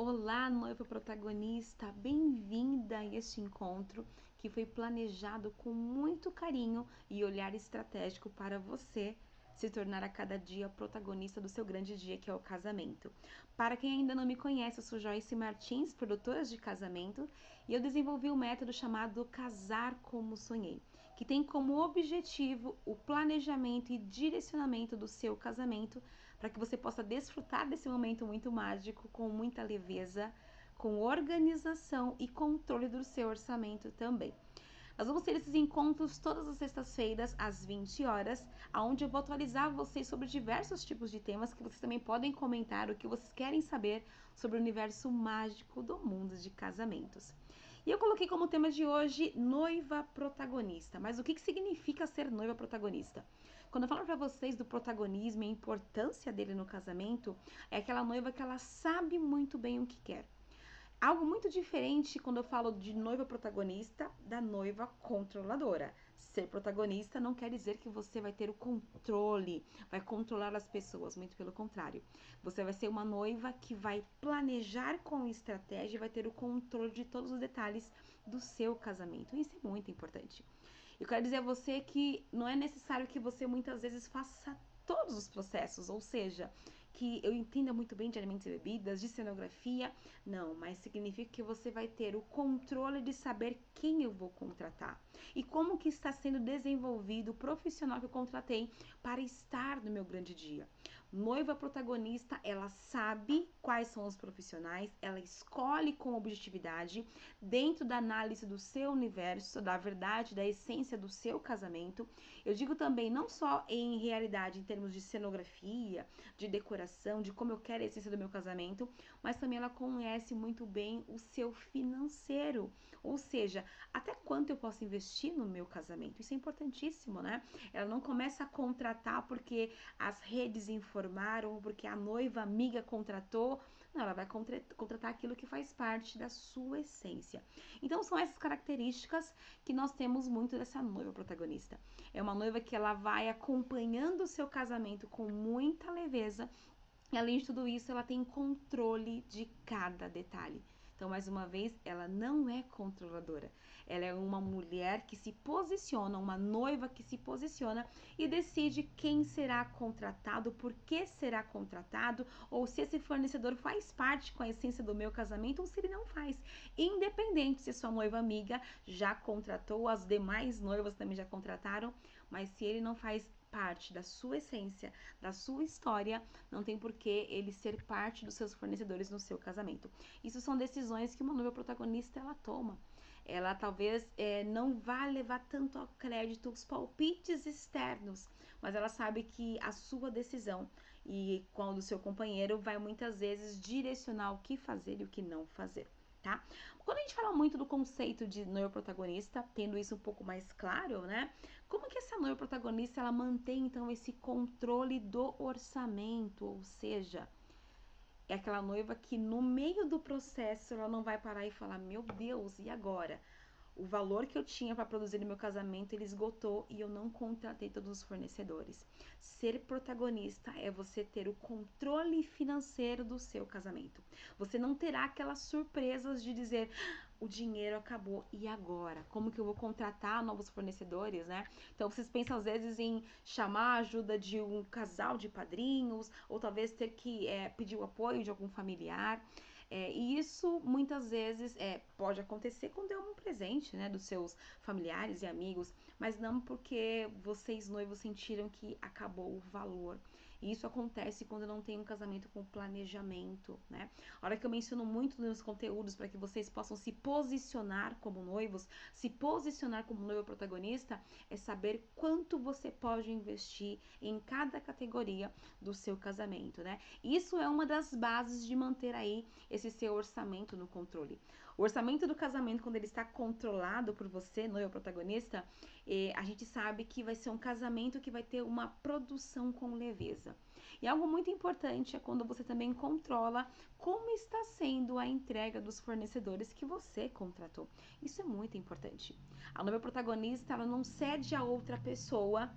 Olá, noiva protagonista, bem-vinda a este encontro que foi planejado com muito carinho e olhar estratégico para você se tornar a cada dia protagonista do seu grande dia, que é o casamento. Para quem ainda não me conhece, eu sou Joyce Martins, produtora de casamento, e eu desenvolvi um método chamado Casar Como Sonhei, que tem como objetivo o planejamento e direcionamento do seu casamento para que você possa desfrutar desse momento muito mágico com muita leveza, com organização e controle do seu orçamento também. Nós vamos ter esses encontros todas as sextas-feiras, às 20 horas, onde eu vou atualizar vocês sobre diversos tipos de temas que vocês também podem comentar o que vocês querem saber sobre o universo mágico do mundo de casamentos. E eu coloquei como tema de hoje noiva protagonista. Mas o que significa ser noiva protagonista? Quando eu falo para vocês do protagonismo e a importância dele no casamento, é aquela noiva que ela sabe muito bem o que quer. Algo muito diferente quando eu falo de noiva protagonista da noiva controladora. Ser protagonista não quer dizer que você vai ter o controle, vai controlar as pessoas, muito pelo contrário. Você vai ser uma noiva que vai planejar com estratégia e vai ter o controle de todos os detalhes do seu casamento. Isso é muito importante. Eu quero dizer a você que não é necessário que você muitas vezes faça todos os processos, ou seja, que eu entenda muito bem de alimentos e bebidas, de cenografia, não, mas significa que você vai ter o controle de saber quem eu vou contratar e como que está sendo desenvolvido o profissional que eu contratei para estar no meu grande dia. Noiva protagonista, ela sabe quais são os profissionais, ela escolhe com objetividade, dentro da análise do seu universo, da verdade, da essência do seu casamento. Eu digo também não só em realidade, em termos de cenografia, de decoração, de como eu quero a essência do meu casamento, mas também ela conhece muito bem o seu financeiro, ou seja, até quanto eu posso investir no meu casamento. Isso é importantíssimo, né? Ela não começa a contratar porque as redes informaram, porque a noiva amiga contratou. Não, ela vai contratar aquilo que faz parte da sua essência. Então são essas características que nós temos muito dessa noiva protagonista. É uma noiva que ela vai acompanhando o seu casamento com muita leveza. E além de tudo isso, ela tem controle de cada detalhe. Então, mais uma vez, ela não é controladora. Ela é uma mulher que se posiciona, uma noiva que se posiciona e decide quem será contratado, por que será contratado, ou se esse fornecedor faz parte com a essência do meu casamento ou se ele não faz. Independente se sua noiva amiga já contratou, as demais noivas também já contrataram, mas se ele não faz parte da sua essência, da sua história, não tem por que ele ser parte dos seus fornecedores no seu casamento. Isso são decisões que uma noiva protagonista ela toma. Ela talvez não vá levar tanto ao crédito os palpites externos, mas ela sabe que a sua decisão e com a do seu companheiro vai muitas vezes direcionar o que fazer e o que não fazer. Tá? Quando a gente fala muito do conceito de noiva protagonista, tendo isso um pouco mais claro, né? Como que essa noiva protagonista ela mantém então esse controle do orçamento, ou seja, é aquela noiva que no meio do processo ela não vai parar e falar: "Meu Deus, e agora? O valor que eu tinha para produzir no meu casamento, ele esgotou e eu não contratei todos os fornecedores". Ser protagonista é você ter o controle financeiro do seu casamento. Você não terá aquelas surpresas de dizer: o dinheiro acabou, e agora? Como que eu vou contratar novos fornecedores, né? Então vocês pensam às vezes em chamar a ajuda de um casal de padrinhos, ou talvez ter que pedir o apoio de algum familiar. E isso muitas vezes pode acontecer quando é um presente, né, dos seus familiares e amigos, mas não porque vocês noivos sentiram que acabou o valor. E isso acontece quando não tem um casamento com planejamento, né? A hora que eu menciono muito nos conteúdos para que vocês possam se posicionar como noivos, se posicionar como noivo protagonista, é saber quanto você pode investir em cada categoria do seu casamento, né? Isso é uma das bases de manter aí esse seu orçamento no controle. O orçamento do casamento, quando ele está controlado por você, noivo protagonista, a gente sabe que vai ser um casamento que vai ter uma produção com leveza. E algo muito importante é quando você também controla como está sendo a entrega dos fornecedores que você contratou. Isso é muito importante. A noiva protagonista, ela não cede a outra pessoa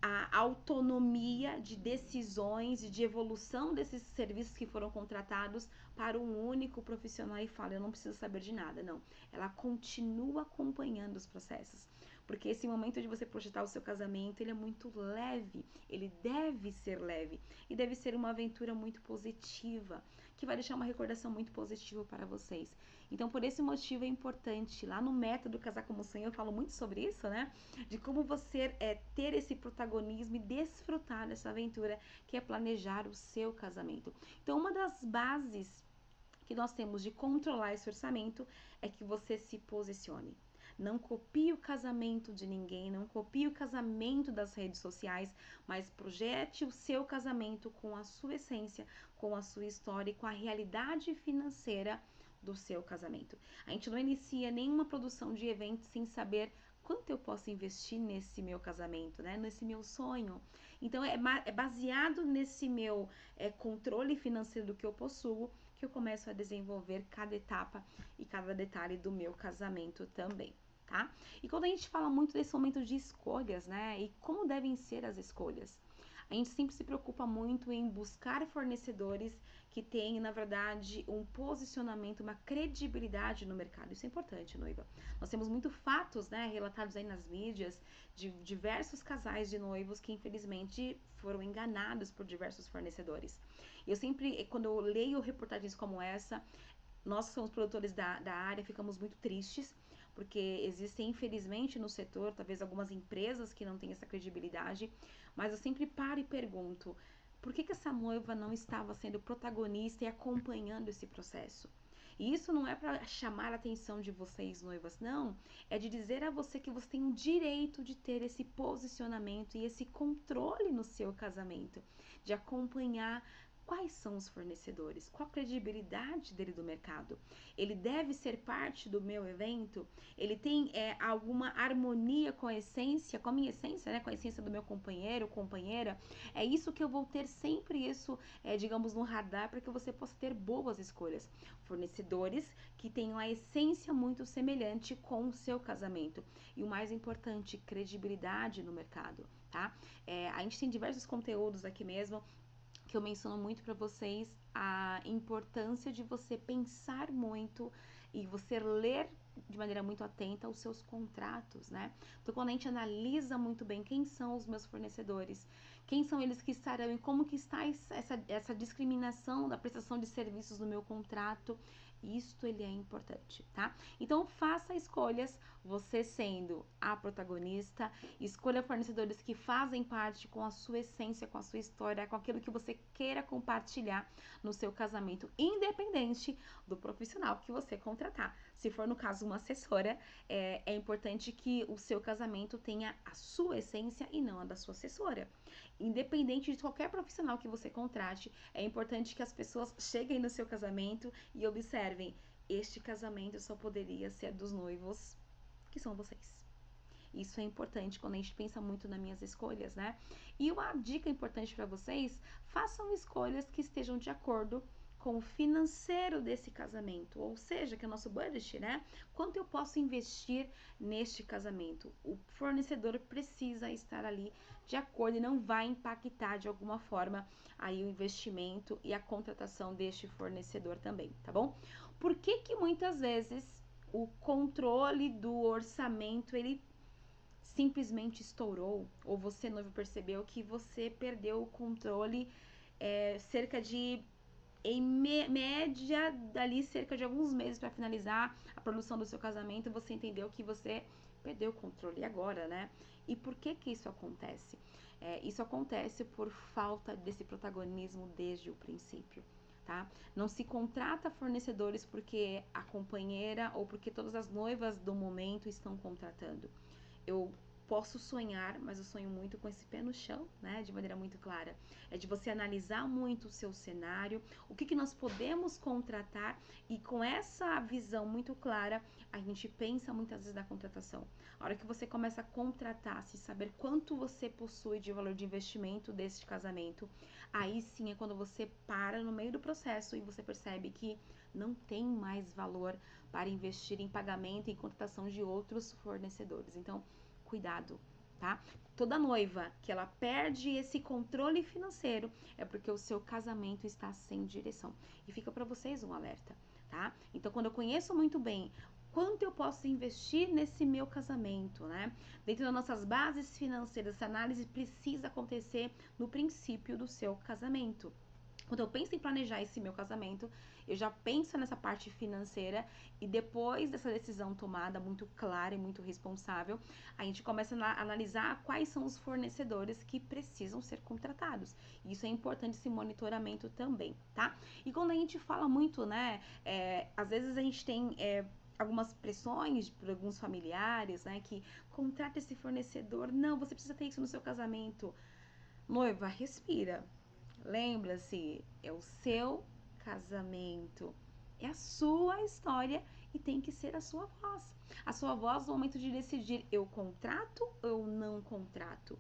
a autonomia de decisões e de evolução desses serviços que foram contratados para um único profissional e fala, eu não preciso saber de nada, não. Ela continua acompanhando os processos, porque esse momento de você projetar o seu casamento, ele é muito leve, ele deve ser leve e deve ser uma aventura muito positiva, que vai deixar uma recordação muito positiva para vocês. Então, por esse motivo é importante, lá no método Casar Como Sonho eu falo muito sobre isso, né? De como você ter esse protagonismo e desfrutar dessa aventura que é planejar o seu casamento. Então, uma das bases que nós temos de controlar esse orçamento é que você se posicione. Não copie o casamento de ninguém, não copie o casamento das redes sociais, mas projete o seu casamento com a sua essência, com a sua história e com a realidade financeira do seu casamento. A gente não inicia nenhuma produção de evento sem saber quanto eu posso investir nesse meu casamento, né? Nesse meu sonho. Então é baseado nesse meu controle financeiro do que eu possuo que eu começo a desenvolver cada etapa e cada detalhe do meu casamento também, tá? E quando a gente fala muito desse momento de escolhas, né? E como devem ser as escolhas? A gente sempre se preocupa muito em buscar fornecedores que tenham, na verdade, um posicionamento, uma credibilidade no mercado. Isso é importante, noiva. Nós temos muito fatos, né, relatados aí nas mídias de diversos casais de noivos que, infelizmente, foram enganados por diversos fornecedores. Eu sempre, quando eu leio reportagens como essa, nós que somos produtores da área, ficamos muito tristes, porque existem, infelizmente, no setor, talvez algumas empresas que não têm essa credibilidade, mas eu sempre paro e pergunto, por que essa noiva não estava sendo protagonista e acompanhando esse processo? E isso não é para chamar a atenção de vocês, noivas, não. É de dizer a você que você tem o direito de ter esse posicionamento e esse controle no seu casamento, de acompanhar quais são os fornecedores, qual a credibilidade dele do mercado. Ele deve ser parte do meu evento? Ele tem alguma harmonia com a essência, com a minha essência, né? Com a essência do meu companheiro, companheira? É isso que eu vou ter sempre isso, digamos, no radar para que você possa ter boas escolhas. Fornecedores que tenham a essência muito semelhante com o seu casamento. E o mais importante, credibilidade no mercado, tá? A gente tem diversos conteúdos aqui mesmo que eu menciono muito para vocês a importância de você pensar muito e você ler de maneira muito atenta os seus contratos, né? Então, quando a gente analisa muito bem quem são os meus fornecedores, quem são eles que estarão e como que está essa discriminação da prestação de serviços no meu contrato, isto ele é importante, tá? Então, faça escolhas, você sendo a protagonista, escolha fornecedores que fazem parte com a sua essência, com a sua história, com aquilo que você queira compartilhar no seu casamento, independente do profissional que você contratar. Se for, no caso, uma assessora, é importante que o seu casamento tenha a sua essência e não a da sua assessora. Independente de qualquer profissional que você contrate, é importante que as pessoas cheguem no seu casamento e observem: este casamento só poderia ser dos noivos que são vocês. Isso é importante quando a gente pensa muito nas minhas escolhas, né? E uma dica importante para vocês: façam escolhas que estejam de acordo com o financeiro desse casamento, ou seja, que é o nosso budget, né? Quanto eu posso investir neste casamento? O fornecedor precisa estar ali de acordo e não vai impactar de alguma forma aí o investimento e a contratação deste fornecedor também, tá bom? Por que que muitas vezes o controle do orçamento ele simplesmente estourou, ou você, noivo, percebeu que você perdeu o controle cerca de, em média, dali cerca de alguns meses para finalizar a produção do seu casamento, você entendeu que você perdeu o controle agora, né? E por que que isso acontece? Isso acontece por falta desse protagonismo desde o princípio. Tá? Não se contrata fornecedores porque a companheira ou porque todas as noivas do momento estão contratando. Eu posso sonhar, mas eu sonho muito com esse pé no chão, né? De maneira muito clara. É de você analisar muito o seu cenário, o que que nós podemos contratar e com essa visão muito clara, a gente pensa muitas vezes na contratação. A hora que você começa a contratar, se saber quanto você possui de valor de investimento deste casamento, aí sim é quando você para no meio do processo e você percebe que não tem mais valor para investir em pagamento e contratação de outros fornecedores. Então, cuidado, tá? Toda noiva que ela perde esse controle financeiro é porque o seu casamento está sem direção. E fica para vocês um alerta, tá? Então, quando eu conheço muito bem quanto eu posso investir nesse meu casamento, né? Dentro das nossas bases financeiras, essa análise precisa acontecer no princípio do seu casamento. Quando eu penso em planejar esse meu casamento, eu já penso nessa parte financeira e depois dessa decisão tomada muito clara e muito responsável, a gente começa a analisar quais são os fornecedores que precisam ser contratados. Isso é importante, esse monitoramento também, tá? E quando a gente fala muito, né, às vezes a gente tem algumas pressões por alguns familiares, né, que contrata esse fornecedor, não, você precisa ter isso no seu casamento. Noiva, respira. Lembra-se, é o seu casamento, é a sua história e tem que ser a sua voz. A sua voz no momento de decidir, eu contrato ou eu não contrato.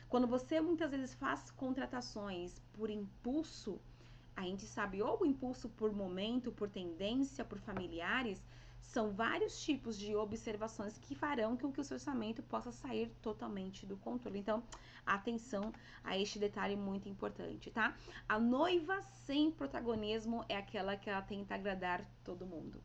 Quando você muitas vezes faz contratações por impulso, a gente sabe, ou o impulso por momento, por tendência, por familiares, são vários tipos de observações que farão com que o seu orçamento possa sair totalmente do controle. Então, atenção a este detalhe muito importante, tá? A noiva sem protagonismo é aquela que ela tenta agradar todo mundo.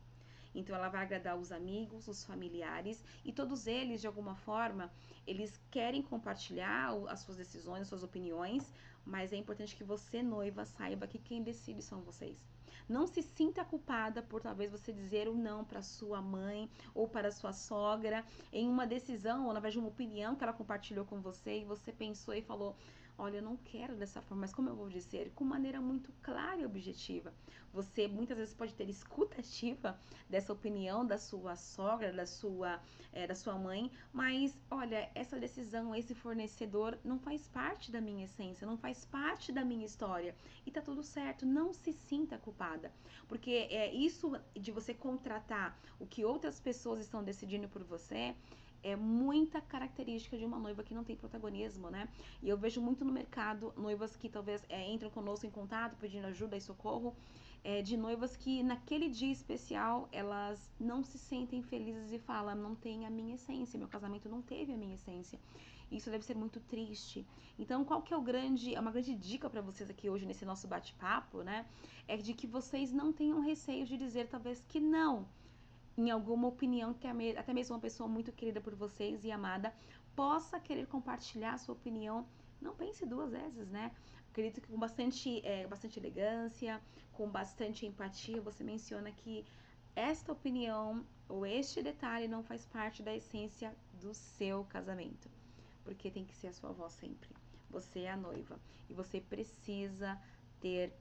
Então ela vai agradar os amigos, os familiares e todos eles, de alguma forma, eles querem compartilhar as suas decisões, as suas opiniões, mas é importante que você, noiva, saiba que quem decide são vocês. Não se sinta culpada por talvez você dizer ou não para sua mãe ou para sua sogra em uma decisão ou na verdade uma opinião que ela compartilhou com você e você pensou e falou: olha, eu não quero dessa forma, mas como eu vou dizer? Com maneira muito clara e objetiva. Você muitas vezes pode ter escuta ativa dessa opinião da sua sogra, da sua mãe, mas olha, essa decisão, esse fornecedor não faz parte da minha essência, não faz parte da minha história. E tá tudo certo, não se sinta culpada, porque isso de você contratar o que outras pessoas estão decidindo por você é muita característica de uma noiva que não tem protagonismo, né? E eu vejo muito no mercado noivas que talvez entram conosco em contato pedindo ajuda e socorro, de noivas que naquele dia especial elas não se sentem felizes e falam: não tem a minha essência, meu casamento não teve a minha essência. Isso deve ser muito triste. Então, qual que é uma grande dica para vocês aqui hoje nesse nosso bate-papo, né? É de que vocês não tenham receio de dizer talvez que não em alguma opinião que até mesmo uma pessoa muito querida por vocês e amada possa querer compartilhar a sua opinião. Não pense duas vezes, né? Acredito que com bastante elegância, com bastante empatia, você menciona que esta opinião ou este detalhe não faz parte da essência do seu casamento, porque tem que ser a sua voz sempre. Você é a noiva e você precisa ter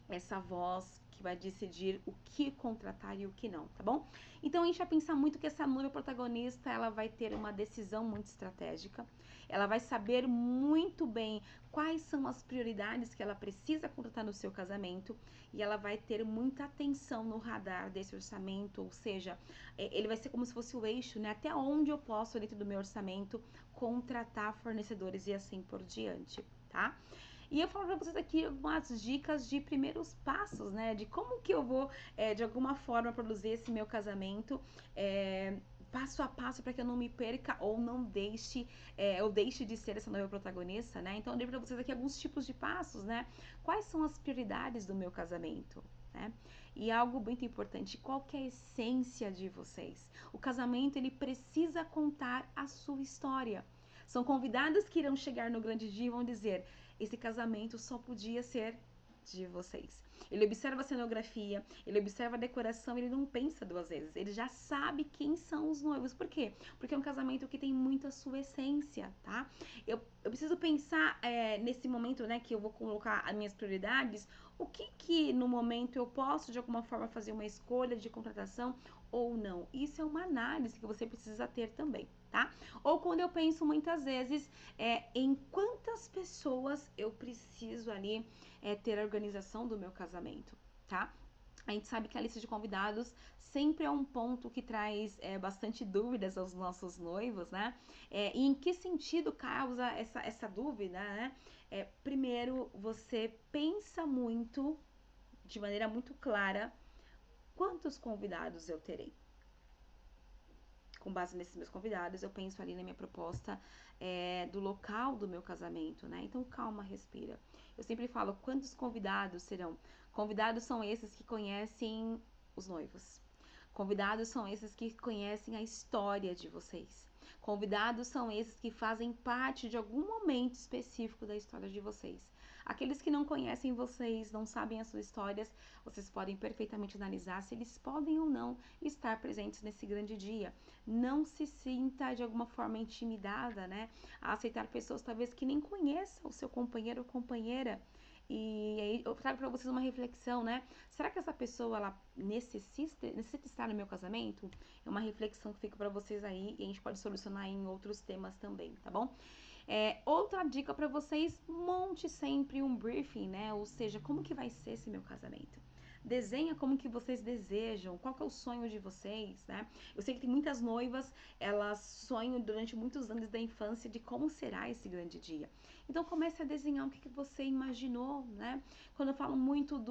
essa voz que vai decidir o que contratar e o que não, tá bom? Então a gente vai pensar muito que essa noiva protagonista, ela vai ter uma decisão muito estratégica, ela vai saber muito bem quais são as prioridades que ela precisa contratar no seu casamento e ela vai ter muita atenção no radar desse orçamento, ou seja, ele vai ser como se fosse o eixo, né? Até onde eu posso, dentro do meu orçamento, contratar fornecedores e assim por diante, tá? E eu falo pra vocês aqui algumas dicas de primeiros passos, né? De como que eu vou, de alguma forma, produzir esse meu casamento. Passo a passo para que eu não me perca ou não deixe, eu deixe de ser essa noiva protagonista, né? Então eu dei para vocês aqui alguns tipos de passos, né? Quais são as prioridades do meu casamento, né? E algo muito importante, qual que é a essência de vocês? O casamento, ele precisa contar a sua história. São convidados que irão chegar no grande dia e vão dizer: esse casamento só podia ser de vocês. Ele observa a cenografia, ele observa a decoração, ele não pensa duas vezes. Ele já sabe quem são os noivos. Por quê? Porque é um casamento que tem muito a sua essência, tá? Eu preciso pensar nesse momento, né, que eu vou colocar as minhas prioridades, o que no momento eu posso de alguma forma fazer uma escolha de contratação ou não. Isso é uma análise que você precisa ter também, tá? Ou quando eu penso muitas vezes em quantas pessoas eu preciso ali ter a organização do meu casamento, tá? A gente sabe que a lista de convidados sempre é um ponto que traz bastante dúvidas aos nossos noivos, né? E em que sentido causa essa dúvida, né? Primeiro, você pensa muito, de maneira muito clara, quantos convidados eu terei? com base nesses meus convidados, eu penso ali na minha proposta do local do meu casamento, né? Então, calma, respira. Eu sempre falo, quantos convidados serão? Convidados são esses que conhecem os noivos. Convidados são esses que conhecem a história de vocês. Convidados são esses que fazem parte de algum momento específico da história de vocês. Aqueles que não conhecem vocês, não sabem as suas histórias, vocês podem perfeitamente analisar se eles podem ou não estar presentes nesse grande dia. Não se sinta de alguma forma intimidada, né? A aceitar pessoas talvez que nem conheçam o seu companheiro ou companheira. E aí eu trago para vocês uma reflexão, né? Será que essa pessoa ela necessita estar no meu casamento? É uma reflexão que fica para vocês aí e a gente pode solucionar em outros temas também, tá bom? Outra dica para vocês, monte sempre um briefing, né? Ou seja, como que vai ser esse meu casamento? Desenha como que vocês desejam, qual que é o sonho de vocês, né? Eu sei que tem muitas noivas, elas sonham durante muitos anos da infância de como será esse grande dia. Então comece a desenhar o que você imaginou, né? Quando eu falo muito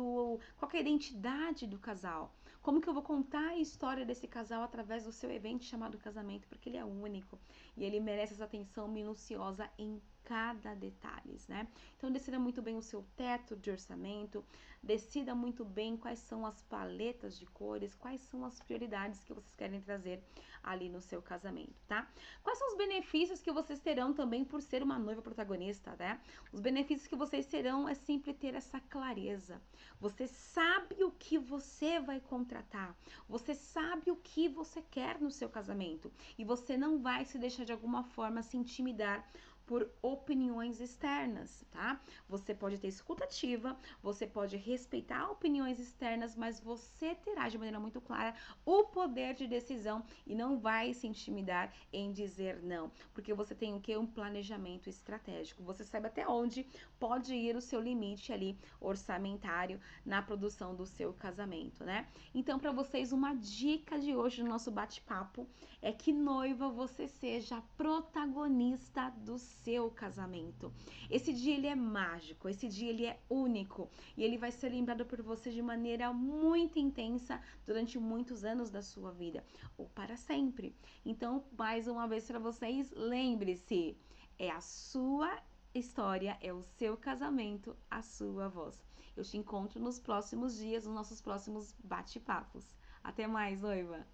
qual que é a identidade do casal, como que eu vou contar a história desse casal através do seu evento chamado casamento, porque ele é único e ele merece essa atenção minuciosa em cada detalhe, né? Então decida muito bem o seu teto de orçamento, decida muito bem quais são as paletas de cores, quais são as prioridades que vocês querem trazer ali no seu casamento, tá? Quais são os benefícios que vocês terão também por ser uma noiva protagonista, né? Os benefícios que vocês terão é sempre ter essa clareza. Você sabe o que você vai contratar, você sabe o que você quer no seu casamento e você não vai se deixar de alguma forma se intimidar por opiniões externas, tá? Você pode ter escuta ativa, você pode respeitar opiniões externas, mas você terá de maneira muito clara o poder de decisão e não vai se intimidar em dizer não, porque você tem o que? Um planejamento estratégico. Você sabe até onde pode ir o seu limite ali orçamentário na produção do seu casamento, né? Então, para vocês, uma dica de hoje no nosso bate-papo é que noiva você seja protagonista do seu casamento. Esse dia ele é mágico, esse dia ele é único e ele vai ser lembrado por você de maneira muito intensa durante muitos anos da sua vida ou para sempre. Então, mais uma vez para vocês, lembre-se, é a sua história, é o seu casamento, a sua voz. Eu te encontro nos próximos dias, nos nossos próximos bate-papos. Até mais, noiva!